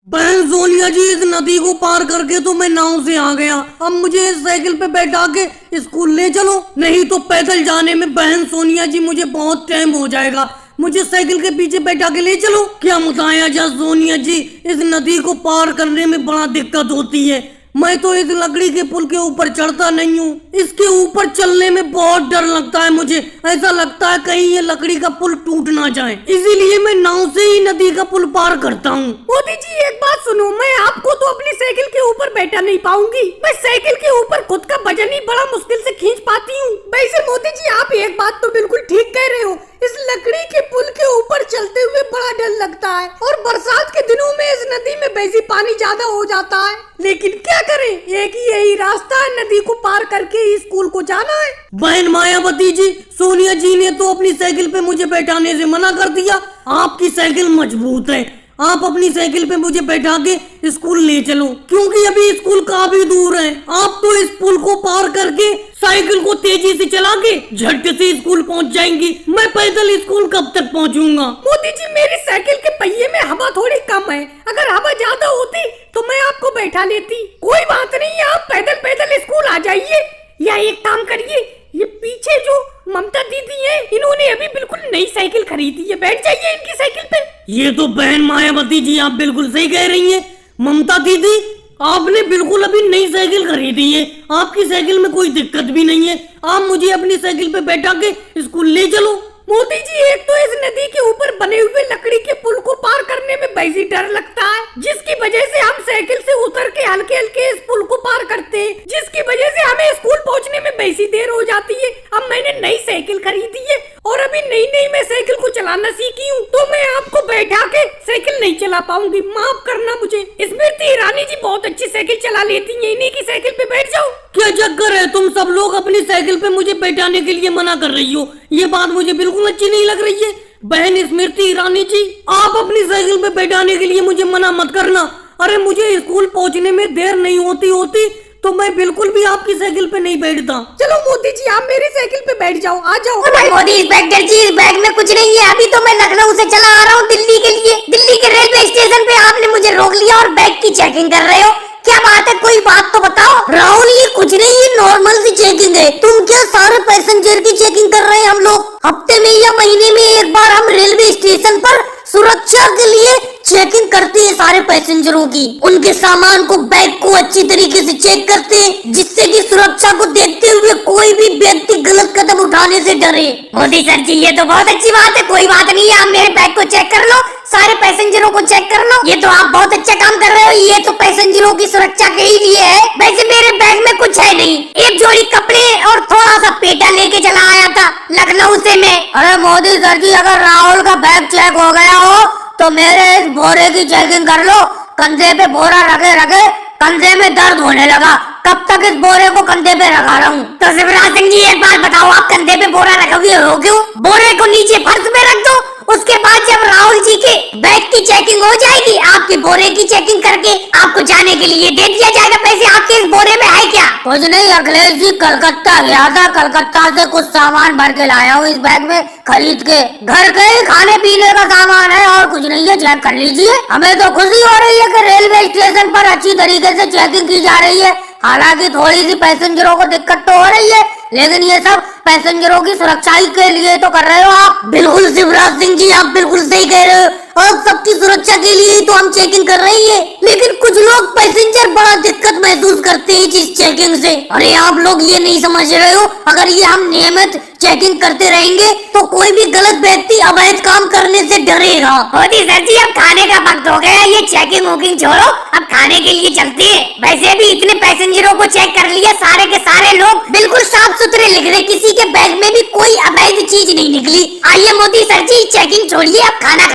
बहन सोनिया जी, इस नदी को पार करके तो मैं नाव से आ गया। अब मुझे इस साइकिल पे बैठा के स्कूल ले चलो, नहीं तो पैदल जाने में बहन सोनिया जी मुझे बहुत टाइम हो जाएगा। मुझे साइकिल के पीछे बैठा के ले चलो। क्या बताया जा सोनिया जी, इस नदी को पार करने में बड़ा दिक्कत होती है। मैं तो इस लकड़ी के पुल के ऊपर चढ़ता नहीं हूँ, इसके ऊपर चलने में बहुत डर लगता है। मुझे ऐसा लगता है कहीं ये लकड़ी का पुल टूट ना जाए, इसीलिए मैं नाव से ही नदी का पुल पार करता हूँ। मोदी जी एक बात सुनो, मैं आपको तो अपनी साइकिल के ऊपर बैठा नहीं पाऊंगी। मैं साइकिल के ऊपर खुद का वजन ही बड़ा मुश्किल से खींच पाती हूँ। वैसे मोदी जी आप एक बात तो बिल्कुल ठीक कह रहे हो, इस लकड़ी के पुल के ऊपर चलते हुए बड़ा डर लगता है, और बरसात के दिनों में इस नदी में वैसे पानी ज्यादा हो जाता है। लेकिन क्या करें, एक ही यही रास्ता है, नदी को पार करके ही स्कूल को जाना है। बहन मायावती जी, सोनिया जी ने तो अपनी साइकिल पे मुझे बैठाने से मना कर दिया। आपकी साइकिल मजबूत है, आप अपनी साइकिल पे मुझे बैठा के स्कूल ले चलो, क्योंकि अभी स्कूल काफी दूर है। आप तो इस पुल को पार करके साइकिल को तेजी से चला के झट से स्कूल पहुंच जाएंगी। मैं पैदल स्कूल कब तक पहुंचूंगा? मोदी जी मेरी साइकिल के पहिए में हवा थोड़ी कम है, अगर हवा ज्यादा होती तो मैं आपको बैठा लेती। कोई बात नहीं, आप पैदल पैदल स्कूल आ जाइए, या एक काम करिए, ये पीछे जो ममता दीदी है, इन्होंने अभी बिल्कुल नई साइकिल खरीदी है, बैठ जाइए इनकी साइकिल पे। ये तो बहन मायावती जी आप बिल्कुल सही कह रही हैं। ममता दीदी, आपने बिल्कुल अभी नई साइकिल खरीदी है, आपकी साइकिल में कोई दिक्कत भी नहीं है। आप मुझे अपनी साइकिल पे बैठा के स्कूल ले चलो। मोदी जी एक तो इस नदी के ऊपर बने हुए लकड़ी के पुल को पार करने में वैसे डर लगता है, जिसकी वजह से हम साइकिल से उतर के हल्के हल्के इस पुल को पार करते हैं, जिसकी वजह से हमें स्कूल पहुंचने में वैसी देर हो जाती है। अब मैंने नई साइकिल खरीदी है और अभी नई नई मैं साइकिल को चलाना सीखी हूँ, तो मैं आपको बैठा के साइकिल नहीं चला पाऊंगी, माफ करना मुझे। स्मृति ईरानी जी बहुत अच्छी साइकिल चला लेती है, इन्हीं की साइकिल पे बैठ जाओ। क्या चक्कर है, तुम सब लोग अपनी साइकिल पे मुझे बैठाने के लिए मना कर रही हो? ये बात मुझे बिल्कुल अच्छी नहीं लग रही है। बहन स्मृति ईरानी जी, आप अपनी साइकिल पे बैठाने के लिए मुझे मना मत करना। अरे मुझे स्कूल पहुंचने में देर नहीं होती तो मैं बिल्कुल भी आपकी साइकिल पे नहीं बैठता। चलो मोदी जी आप मेरी साइकिल पे बैठ जाओ, आ जाओ। मोदी इंस्पेक्टर जी, इस बैग में कुछ नहीं है, अभी तो मैं लखनऊ से चला आ रहा हूँ दिल्ली के लिए। दिल्ली के रेलवे स्टेशन पे आपने मुझे रोक लिया और बैग की चेकिंग कर रहे हो, क्या बात है? कोई बात तो बताओ। राहुल ये कुछ नहीं, ये नॉर्मल सी चेकिंग है। तुम क्या सारे पैसेंजर की चेकिंग कर रहे हैं? हम लोग हफ्ते में या महीने में एक बार हम रेलवे स्टेशन पर सुरक्षा के लिए चेकिंग करते हैं सारे पैसेंजरों की, उनके सामान को, बैग को अच्छी तरीके से चेक करते हैं, जिससे कि सुरक्षा को देखते हुए कोई भी व्यक्ति गलत कदम उठाने से डरे। मोदी सर जी ये तो बहुत अच्छी बात है, कोई बात नहीं है, आप मेरे बैग को चेक कर लो, सारे पैसेंजरों को चेक कर लो। ये तो आप बहुत अच्छा काम कर रहे हो, ये तो पैसेंजरों की सुरक्षा के ही लिए है। वैसे मेरे बैग में कुछ है नहीं, एक जोड़ी कपड़े और थोड़ा सा पेटा लेके चला आया था लखनऊ से मैं। अरे मोदी सर जी, अगर राहुल का बैग चेक हो गया हो तो मेरे इस बोरे की चेकिंग कर लो। कंधे पे बोरा रखे रखे कंधे में दर्द होने लगा, कब तक इस बोरे को कंधे पे रखा रहूं? तो शिवराज सिंह जी एक बात बताओ, आप कंधे पे बोरा रखे हुए हो क्यों? बोरे को नीचे फर्श पे रख दो, उसके बाद जब राहुल जी के बैग की चेकिंग हो जाएगी, आपके बोरे की चेकिंग करके आपको जाने के लिए दे दिया जाएगा। पैसे आपके इस बोरे में है क्या? कुछ नहीं अखिलेश जी, कलकत्ता गया था, कलकत्ता से कुछ सामान भर के लाया हूँ इस बैग में खरीद के। घर के खाने पीने का सामान है और कुछ नहीं है, चेक कर लीजिए। हमें तो खुशी हो रही है कि रेलवे स्टेशन पर अच्छी तरीके से चेकिंग की जा रही है। हालांकि थोड़ी सी पैसेंजरों को दिक्कत तो हो रही है, लेकिन ये सब पैसेंजरों की सुरक्षा के लिए तो कर रहे हो आप। बिल्कुल शिवराज सिंह जी, आप बिल्कुल सही कह रहे हो, और सबकी सुरक्षा के लिए तो हम चेकिंग कर रही है। लेकिन कुछ लोग पैसेंजर बड़ा दिक्कत महसूस करते हैं इस चेकिंग से। अरे आप लोग ये नहीं समझ रहे हो, अगर ये हम नियमित चेकिंग करते रहेंगे तो कोई भी गलत व्यक्ति अवैध काम करने से डरेगा। मोदी सर जी अब खाने का वक्त हो गया, ये चेकिंग वोकिंग छोड़ो, अब खाने के लिए चलते हैं। वैसे भी इतने पैसेंजरों को चेक कर लिया, सारे के सारे लोग बिल्कुल साफ सुथरे लिख रहे, किसी के बैग में भी कोई अवैध चीज नहीं निकली। आइए मोदी सर जी चेकिंग छोड़िए, अब खाना